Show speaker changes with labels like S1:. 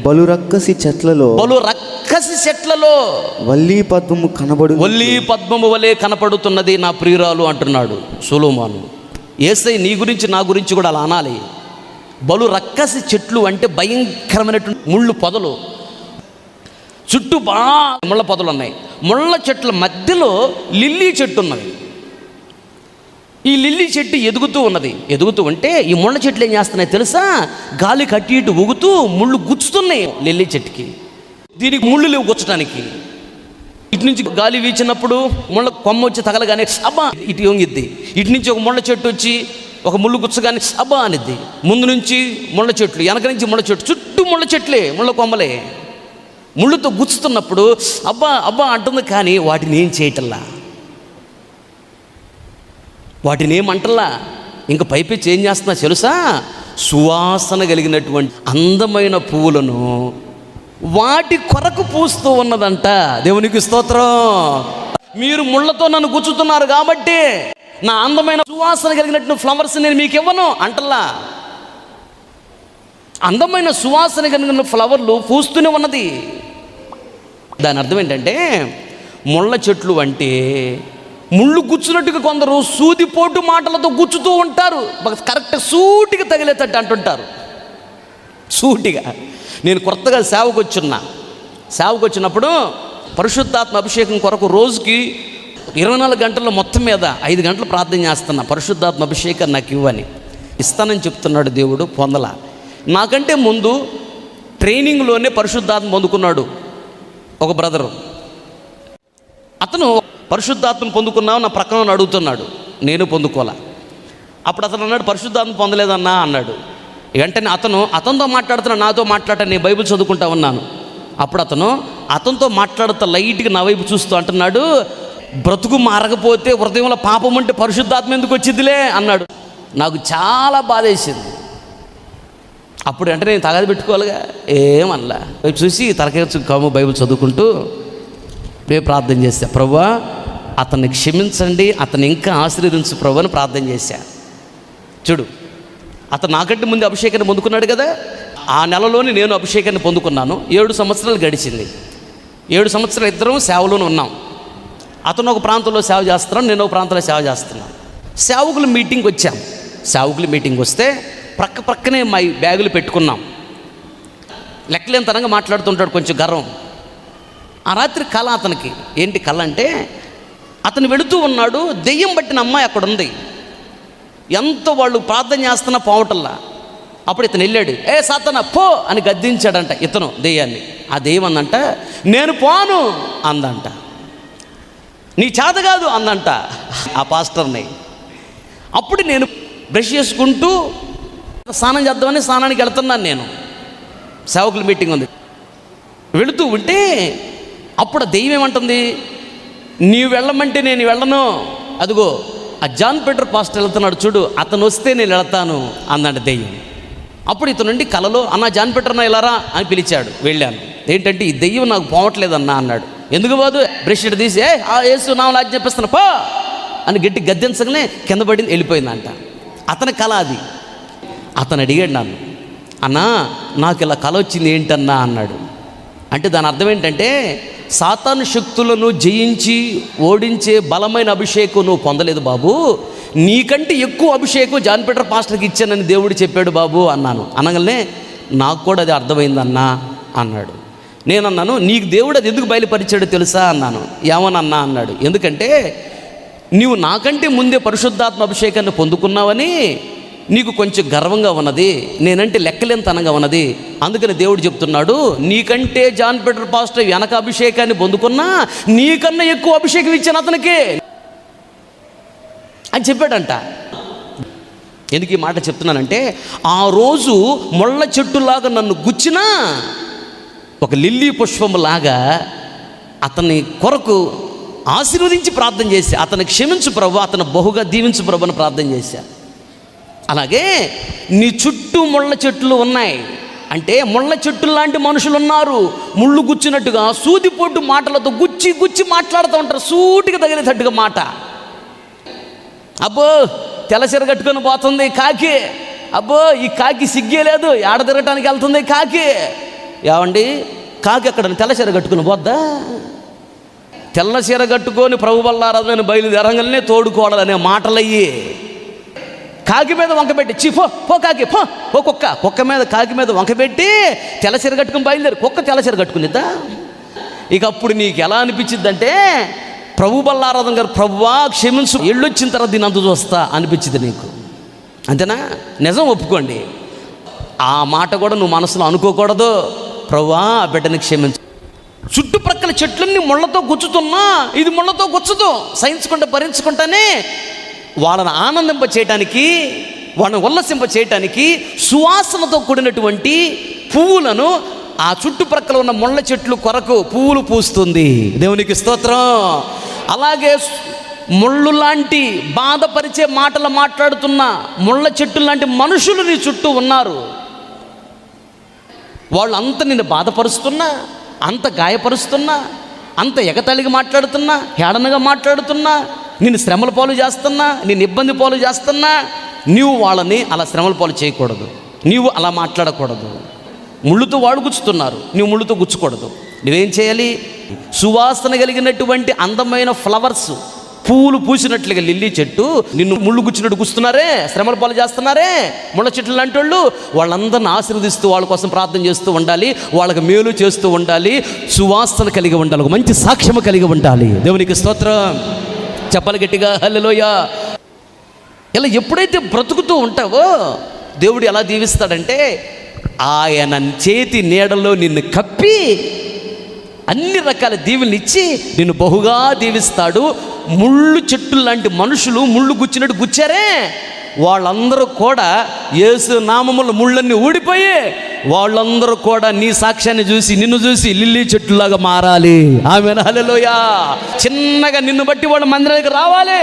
S1: బలు రక్కసి చెట్లలో వల్లీ పద్మము వలె కనపడుతున్నది నా ప్రియురాలు అంటున్నాడు సొలొమోను. యేసయ్య నీ గురించి నా గురించి కూడా అలా అనాలి. బలు రక్కసి చెట్లు అంటే భయంకరమైనటువంటి ముళ్ళు పొదలు, చుట్టూ బాగా ముళ్ళ పొదలు ఉన్నాయి. ముళ్ళ చెట్ల మధ్యలో లిల్లీ చెట్టు ఉన్నది. ఈ లిల్లీ చెట్టు ఎదుగుతూ ఉంటే ఈ ముళ్ళ చెట్లు ఏం చేస్తున్నాయి తెలుసా? గాలి కట్టి ఇటు ఊగుతూ ముళ్ళు గుచ్చుతున్నాయి లిల్లీ చెట్టుకి. దీనికి ముళ్ళు లేవు గుచ్చడానికి. ఇటు నుంచి గాలి వీచినప్పుడు ముళ్ళ కొమ్మ వచ్చి తగలగానే అబ్బా ఇటు వంగిద్ది. ఇటు నుంచి ఒక ముళ్ళ చెట్టు వచ్చి ఒక ముళ్ళు గుచ్చగానే అబ్బా అనిద్ది. ముందు నుంచి ముళ్ళ చెట్లు, వెనక నుంచి ముళ్ళ చెట్టు, చుట్టూ ముళ్ళ చెట్లే, ముళ్ళ కొమ్మలే. ముళ్ళుతో గుచ్చుతున్నప్పుడు అబ్బా అబ్బా అంటుంది, కానీ వాటిని ఏం చేయటల్లా, వాటిని ఏమంటల్లా. ఇంకా పైపెచ్చి ఏం చేస్తున్నా తెలుసా? సువాసన కలిగినటువంటి అందమైన పువ్వులను వాటి కొరకు పూస్తూ ఉన్నదంట. దేవునికి స్తోత్రం. మీరు ముళ్ళతో నన్ను గుచ్చుతున్నారు కాబట్టి నా అందమైన సువాసన కలిగినటువంటి ఫ్లవర్స్ నేను మీకు ఇవ్వను అంటల్లా. అందమైన సువాసన కలిగిన ఫ్లవర్లు పూస్తూనే ఉన్నది. దాని అర్థం ఏంటంటే ముళ్ళ చెట్లు అంటే ముళ్ళు గుచ్చినట్టుగా కొందరు సూదిపోటు మాటలతో గుచ్చుతూ ఉంటారు. కరెక్ట్ సూటిగా తగిలేటట్టు అంటుంటారు. సూటిగా. నేను కొత్తగా సేవకు వచ్చినప్పుడు పరిశుద్ధాత్మ అభిషేకం కొరకు రోజుకి 24 గంటల్లో మొత్తం మీద 5 గంటలు ప్రార్థన చేస్తున్నా. పరిశుద్ధాత్మ అభిషేకం నాకు ఇవ్వని, ఇస్తానని చెప్తున్నాడు దేవుడు. పొందలా. నాకంటే ముందు ట్రైనింగ్లోనే పరిశుద్ధాత్మ పొందుకున్నాడు ఒక బ్రదరు. అతను పరిశుద్ధాత్మను పొందుకున్నావు నా ప్రక్కన అడుగుతున్నాడు. నేను పొందుకోలే. అప్పుడు అతను అన్నాడు పరిశుద్ధాత్మ పొందలేదన్నా అన్నాడు. వెంటనే అతనితో మాట్లాడుతున్నా, నాతో మాట్లాడటం, నేను బైబిల్ చదువుకుంటా ఉన్నాను. అప్పుడు అతనితో మాట్లాడుతూ లైట్గా నా వైపు చూస్తూ అంటున్నాడు, బ్రతుకు మారకపోతే హృదయంలో పాపం ఉంటే పరిశుద్ధాత్మ ఎందుకు వచ్చిందిలే అన్నాడు. నాకు చాలా బాధ వేసింది. అప్పుడు అంటే నేను తగాది పెట్టుకోవాలిగా, ఏమనలా. వైపు చూసి తలకేర్చు కాము బైబిల్ చదువుకుంటూ ప్రార్థన చేశా. ప్రభువా అతన్ని క్షమించండి, అతను ఇంకా ఆశీర్వదించు ప్రభు అని ప్రార్థన చేశా. చూడు, అతను నాకంటే ముందు అభిషేకాన్ని పొందుకున్నాడు కదా. ఆ నెలలోనే నేను అభిషేకాన్ని పొందుకున్నాను. 7 సంవత్సరాలు గడిచింది. 7 సంవత్సరాలు ఇద్దరం సేవలోనే ఉన్నాం. అతను ఒక ప్రాంతంలో సేవ చేస్తున్నాను, నేను ఒక ప్రాంతంలో సేవ చేస్తున్నాను. సేవకుల మీటింగ్కి వచ్చాం. సేవకుల మీటింగ్ వస్తే ప్రక్కనే మా బ్యాగులు పెట్టుకున్నాం. లెక్కలేనితనంగా మాట్లాడుతుంటాడు, కొంచెం గర్వం. ఆ రాత్రి కళ అతనికి. ఏంటి కళ అంటే, అతను వెళుతూ ఉన్నాడు, దెయ్యం పట్టిన అమ్మాయి అక్కడ ఉంది. ఎంత వాళ్ళు ప్రార్థన చేస్తున్నా పోవటల్లా. అప్పుడు ఇతను వెళ్ళాడు. సాతానా పో అని గద్దించాడంట ఇతను దెయ్యాన్ని. ఆ దెయ్యం అందంట, నేను పోను అందంట. నీ చేత కాదు అందంట ఆ పాస్టర్ని. అప్పుడు నేను బ్రష్ చేసుకుంటూ స్నానం చేద్దామని స్నానానికి వెళ్తున్నాను. నేను సేవకుల మీటింగ్ ఉంది, వెళుతూ ఉంటే అప్పుడు దెయ్యం ఏమంటుంది, నీవు వెళ్ళమంటే నేను వెళ్ళను, అదిగో ఆ జాన్ పీటర్ పాస్టర్ వెళ్తున్నాడు చూడు, అతను వస్తే నేను వెళ్తాను అందంట దెయ్యం. అప్పుడు ఇతను నుండి కలలో, అన్న జాన్ పీటర్నా ఇలారా అని పిలిచాడు. వెళ్ళాను. ఏంటంటే ఈ దెయ్యం నాకు పోవట్లేదన్నా అన్నాడు. ఎందుకు పోదు? బ్రష్ తీసి యేసు నామములో ఆజ్ఞాపిస్తున్నా పో అని గట్టి గద్దించగానే కింద పడింది, వెళ్ళిపోయిందంట. అతని కళ అది. అతను అడిగాడు నన్ను, అన్నా నాకు ఇలా కళ వచ్చింది ఏంటన్నా అన్నాడు. అంటే దాని అర్థం ఏంటంటే, సాతాను శక్తులను జయించి ఓడించే బలమైన అభిషేకం నువ్వు పొందలేదు బాబు, నీకంటే ఎక్కువ అభిషేకం జాన్ పీటర్ పాస్టర్కి ఇచ్చానని దేవుడు చెప్పాడు బాబు అన్నాను. అనగానే నాకు కూడా అది అర్థమైందన్నా అన్నాడు. నేనన్నాను, నీకు దేవుడు అది ఎందుకు బయలుపరిచాడో తెలుసా అన్నాను. ఏమనన్నా అన్నాడు. ఎందుకంటే నీవు నాకంటే ముందే పరిశుద్ధాత్మ అభిషేకాన్ని పొందుకున్నావని నీకు కొంచెం గర్వంగా ఉన్నది, నేనంటే లెక్కలేనితనంగా ఉన్నది. అందుకని దేవుడు చెప్తున్నాడు, నీకంటే జాన్ పీటర్ పాస్టర్ వెనక అభిషేకాన్ని పొందుకున్నా నీకన్నా ఎక్కువ అభిషేకం ఇచ్చాను అతనికి అని చెప్పాడంట. ఎందుకు ఈ మాట చెప్తున్నానంటే, ఆ రోజు ముళ్ళ చెట్టులాగా నన్ను గుచ్చినా ఒక లిల్లీ పుష్పములాగా అతని కొరకు ఆశీర్వదించి ప్రార్థన చేశా. అతను క్షమించు ప్రభు, అతను బహుగా దీవించు ప్రభు అని ప్రార్థన చేశా. అలాగే నీ చుట్టూ ముళ్ళ చెట్లు ఉన్నాయి అంటే ముళ్ళ చెట్లు లాంటి మనుషులు ఉన్నారు. ముళ్ళు గుచ్చినట్టుగా సూదిపోటు మాటలతో గుచ్చి మాట్లాడుతూ ఉంటారు, సూటిగా తగిలేటట్టుగా మాట. అబ్బో తెల్లసీర కట్టుకొని పోతుంది కాకి, అబ్బో ఈ కాకి సిగ్గే లేదు, ఏడ తిరగటానికి వెళ్తుంది కాకి ఏమండి కాకి అక్కడ తెల్ల చీర కట్టుకుని పోద్దా? తెల్ల చీర కట్టుకొని ప్రభు బల్లారాధన బయలుదేరంగానే తోడుకోవాలనే మాటలయ్యి. కాకి మీద వంకబెట్టి పో పో కాకి పో పో కుక్క మీద కాకి మీద వంకబెట్టి తెల్ల చీర కట్టుకుని బయలుదేరి కుక్క తెల్ల చీర కట్టుకునిద్దా? ఇక అప్పుడు నీకు ఎలా అనిపించిద్దంటే ప్రభు బల్లారాధన గారు ప్రభువా క్షమించు, ఎళ్ళొచ్చిన తర్వాత దీని అంత చూస్తా అనిపించింది నీకు. అంతేనా? నిజం ఒప్పుకోండి. ఆ మాట కూడా నువ్వు మనసులో అనుకోకూడదు. ప్రభువా ఆ బిడ్డని క్షమించు. చుట్టుప్రక్కల చెట్లన్నీ ముళ్ళతో గుచ్చుతున్నా ఇది ముళ్ళతో గుచ్చదు, సహించుకుంటూ భరించుకుంటానే వాళ్ళని ఆనందింప చేయటానికి, వాళ్ళని ఉల్లసింప చేయటానికి సువాసనతో కూడినటువంటి పువ్వులను ఆ చుట్టుప్రక్కల ఉన్న ముళ్ళ చెట్లు కొరకు పువ్వులు పూస్తుంది. దేవునికి స్తోత్రం. అలాగే ముళ్ళు లాంటి బాధపరిచే మాటలు మాట్లాడుతున్న ముళ్ళ చెట్టు లాంటి మనుషులు నీ చుట్టూ ఉన్నారు. వాళ్ళు అంత నిన్ను బాధపరుస్తున్నా, అంత గాయపరుస్తున్నా, అంత ఎగతాళిగా మాట్లాడుతున్నా, హేళనగా మాట్లాడుతున్నా, నిన్ను శ్రమల పాలు చేస్తున్నా, నిన్ను ఇబ్బంది పాలు చేస్తున్నా, నీవు వాళ్ళని అలా శ్రమల పాలు చేయకూడదు. నీవు అలా మాట్లాడకూడదు. ముళ్ళుతో వాడు గుచ్చుతున్నారు, నీవు ముళ్ళుతో గుచ్చకూడదు. నువ్వేం చేయాలి? సువాసన కలిగినటువంటి అందమైన ఫ్లవర్స్, పువ్వులు పూసినట్లుగా లిల్లీ చెట్టు నిన్ను ముళ్ళు గుచ్చినట్టు గుస్తున్నారే, శ్రమల పాలు చేస్తున్నారే ముళ్ళ చెట్లు లాంటి వాళ్ళు, వాళ్ళందరిని ఆశీర్వదిస్తూ వాళ్ళ కోసం ప్రార్థన చేస్తూ ఉండాలి, వాళ్ళకి మేలు చేస్తూ ఉండాలి, సువాసన కలిగి ఉండాలి, ఒక మంచి సాక్ష్యము కలిగి ఉండాలి. దేవునికి స్తోత్రం. చెప్పాలి గట్టిగా హల్లెలూయా. ఇలా ఎప్పుడైతే బ్రతుకుతూ ఉంటావో దేవుడు ఎలా దీవిస్తాడంటే ఆయన చేతి నీడలో నిన్ను కప్పి అన్ని రకాల దీవెనలు ఇచ్చి నిన్ను బహుగా దీవిస్తాడు. ముళ్ళు చెట్టు లాంటి మనుషులు ముళ్ళు గుచ్చినట్టు గుచ్చారే, వాళ్ళందరూ కూడా యేసు నామములో ముళ్ళన్నీ ఊడిపోయి వాళ్ళందరూ కూడా నీ సాక్ష్యాన్ని చూసి నిన్ను చూసి లిల్లీ చెట్టులాగా మారాలి. ఆమేన్ హల్లెలూయా. చిన్నగా నిన్ను బట్టి వాళ్ళు మందిరానికి రావాలి.